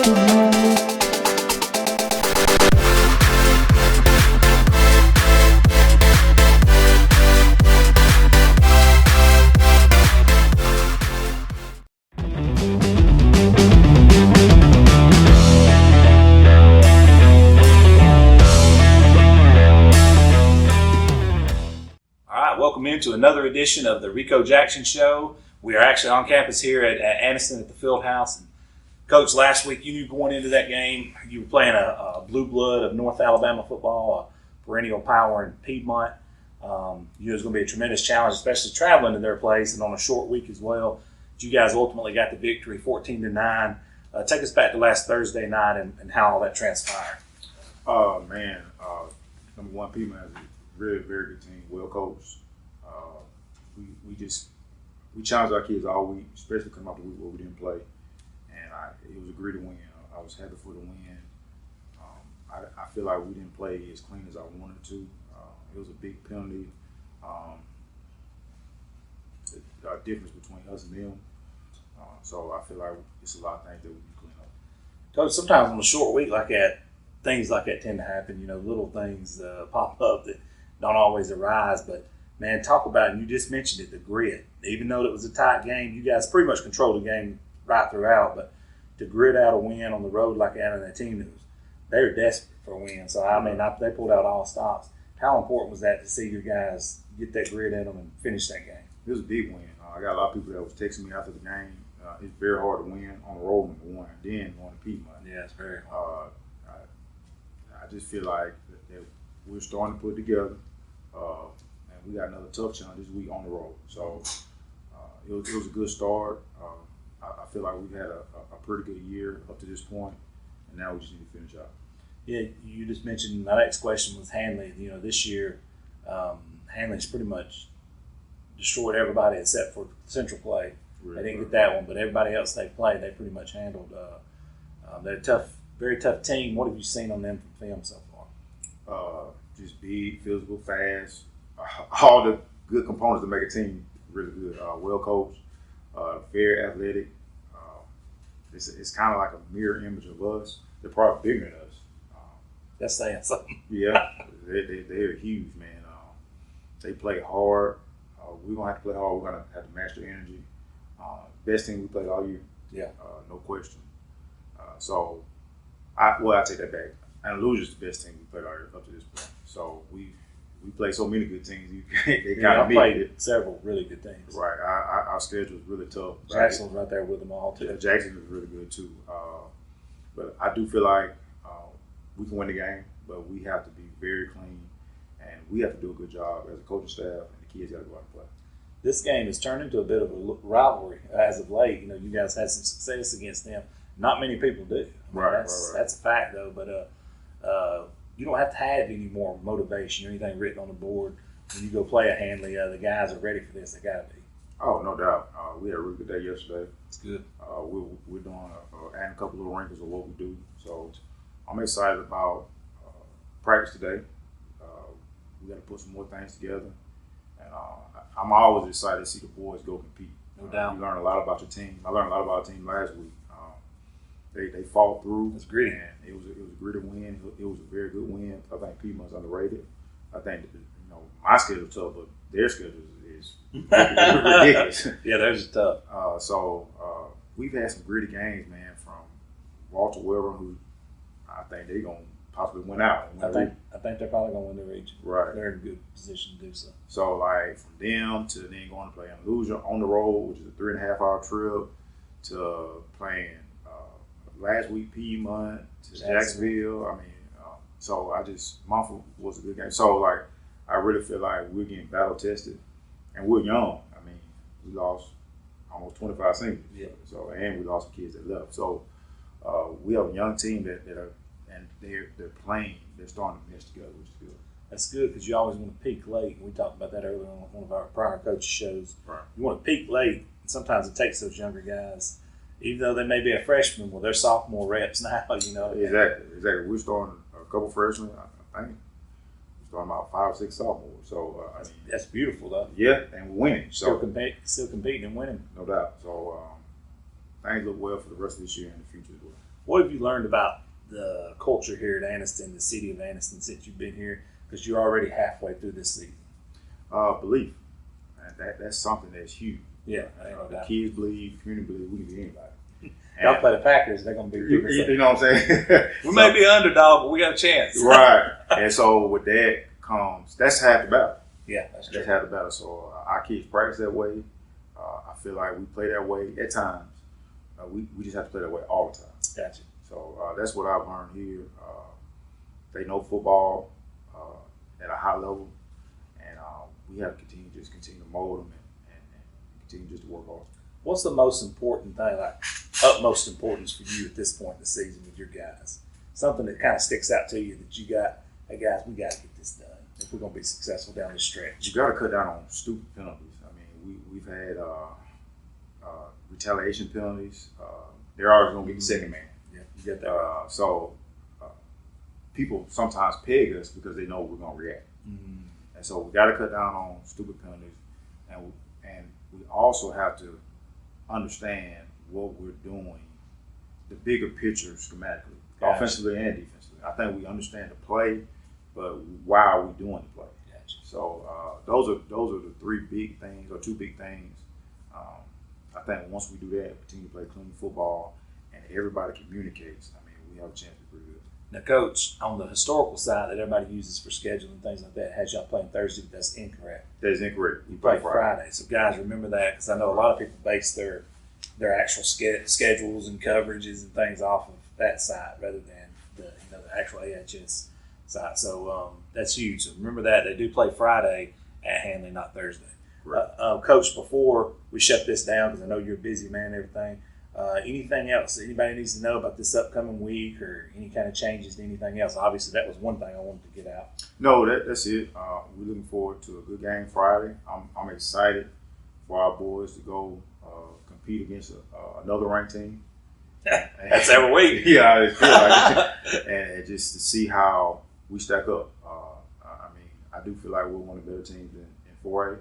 Welcome into another edition of the Rico Jackson Show. We are actually on campus here at Anniston at the field house. And Coach, last week you knew going into that game you were playing a blue blood of North Alabama football, a perennial power in Piedmont. You knew it was going to be a tremendous challenge, especially traveling to their place and on a short week as well. But you guys ultimately got the victory, 14-9. Take us back to last Thursday night and how all that transpired. Oh man, number one, Piedmont is a very, very good team, well coached. We challenged our kids all week, especially coming off the week where we didn't play, and it was a great win. I was happy for the win. I feel like we didn't play as clean as I wanted to. It was a big penalty. A difference between us and them. So I feel like it's a lot of things that we can clean up. Coach, sometimes on a short week like that, things like that tend to happen. You know, little things pop up that don't always arise, but man, talk about it. And you just mentioned it, the grit. Even though it was a tight game, you guys pretty much controlled the game right throughout. But to grit out a win on the road like that on that team, they were desperate for a win. So, I mean, they pulled out all stops. How important was that to see your guys get that grit in them and finish that game? It was a big win. I got a lot of people that was texting me after the game. It's very hard to win on the road, number one, and then going to Piedmont. Yeah, it's very hard. I just feel like that we're starting to put it together. We got another tough challenge this week on the road. So it was a good start. I feel like we've had a pretty good year up to this point, and now we just need to finish out. Yeah, you just mentioned my next question was Hanley. You know, this year Hanley's pretty much destroyed everybody except for Central play. They didn't get that one, but everybody else they played, they pretty much handled. They're a tough, very tough team. What have you seen on them from film so far? Just big, physical, fast. All the good components to make a team really good. Well coached, very athletic. It's kind of like a mirror image of us. They're probably bigger than us. That's saying something. Yeah, they're huge, man. They play hard. We're gonna have to play hard. We're gonna have to match their energy. Best team we played all year. Yeah, no question. So, I take that back. Andalusia's the best team we played all year up to this point. So we play so many good teams. They kind of played several really good teams. Right. Our schedule is really tough. Jackson's right there with them all too. Yeah, Jackson is really good too. But I do feel like we can win the game, but we have to be very clean, and we have to do a good job as a coaching staff, and the kids got to go out and play. This game has turned into a bit of a rivalry as of late. You know, you guys had some success against them. Not many people do. That's a fact, though. But you don't have to have any more motivation or anything written on the board when you go play a Hanley. The guys are ready for this. They got to be. Oh, no doubt. We had a really good day yesterday. It's good. We're doing adding a couple little wrinkles of what we do. So I'm excited about practice today. We got to put some more things together, and I'm always excited to see the boys go compete. No doubt. You learn a lot about your team. I learned a lot about our team last week. They fought through. It's gritty. And it was a gritty win. It was a very good win. I think Piedmont's underrated. I think my schedule's tough, but their schedule is ridiculous. Yeah, theirs is tough. So we've had some gritty games, man. From Walter Weber, who I think they're gonna possibly win out. I think they're probably gonna win the region. Right. They're in a good position to do so. So like from them to then going to play Andalusia on the road, which is a 3.5-hour trip, to playing last week Piedmont to Jacksonville. I mean, so Mumford was a good game. So like, I really feel like we're getting battle tested, and we're young. I mean, we lost almost 25 seniors. Yeah. So and we lost some kids that left. So we have a young team that are and they're playing. They're starting to mesh together, which is good. That's good because you always want to peak late. We talked about that earlier on one of our prior coach shows. Right. You want to peak late. And sometimes it takes those younger guys. Even though they may be a freshman, well, they're sophomore reps now, you know. Exactly. We're starting a couple freshmen, I think. We're starting about 5 or 6 sophomores. So, that's beautiful, though. Yeah, and we're winning. Still competing and winning. No doubt. So, things look well for the rest of this year and the future as well. What have you learned about the culture here at Anniston, the city of Anniston, since you've been here? Because you're already halfway through this season. Belief. That's something that's huge. Yeah, The kids believe, community believe, we can beat anybody. Y'all play the Packers, they're going to be bigger. You know what I'm saying? We may be underdog, but we got a chance. Right. And so with that comes, that's half the battle. Yeah, that's true. That's half the battle. So our kids practice that way. I feel like we play that way at times. We just have to play that way all the time. Gotcha. So that's what I've learned here. They know football at a high level, and we have to continue to mold them and continue just to work hard. What's the most important thing, like utmost importance for you at this point in the season with your guys? Something that kind of sticks out to you that you got, hey guys, we got to get this done if we're going to be successful down the stretch. You got to cut down on stupid penalties. I mean, we've had retaliation penalties. They're always going to get the second man. Yeah, you got that right. So people sometimes peg us because they know we're going to react. Mm-hmm. And so we got to cut down on stupid penalties, and we also have to understand what we're doing, the bigger picture schematically, Gotcha. Offensively and defensively. I think we understand the play, but why are we doing the play? Gotcha. So those are the three big things, or two big things. I think once we do that, continue to play clean football, and everybody communicates, I mean, we have a chance to be pretty good. Now, Coach, on the historical side that everybody uses for scheduling and things like that, has y'all playing Thursday, but that's incorrect. That is incorrect. We play Friday. So, guys, remember that, because I know a lot of people base their actual schedules and coverages and things off of that side rather than the actual AHS side. So that's huge. So remember that. They do play Friday at Hanley, not Thursday. Right. Coach, before we shut this down, because I know you're a busy man and everything, anything else that anybody needs to know about this upcoming week or any kind of changes to anything else? Obviously, that was one thing I wanted to get out. No, that's it. We're looking forward to a good game Friday. I'm excited for our boys to go compete against another ranked team. That's every week. Yeah, it's good. And just to see how we stack up. I mean, I do feel like we're one of the better teams in 4A,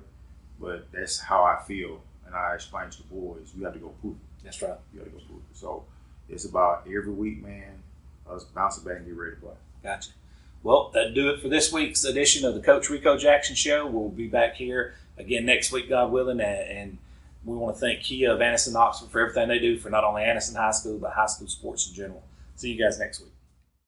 but that's how I feel. And I explain to the boys, you have to go prove it. That's right. You got to go prove it. So it's about every week, man, us bouncing back and get ready to play. Gotcha. Well, that'll do it for this week's edition of the Coach Rico Jackson Show. We'll be back here again next week, God willing, and we want to thank Kia of Anniston, Oxford for everything they do for not only Anniston High School, but high school sports in general. See you guys next week.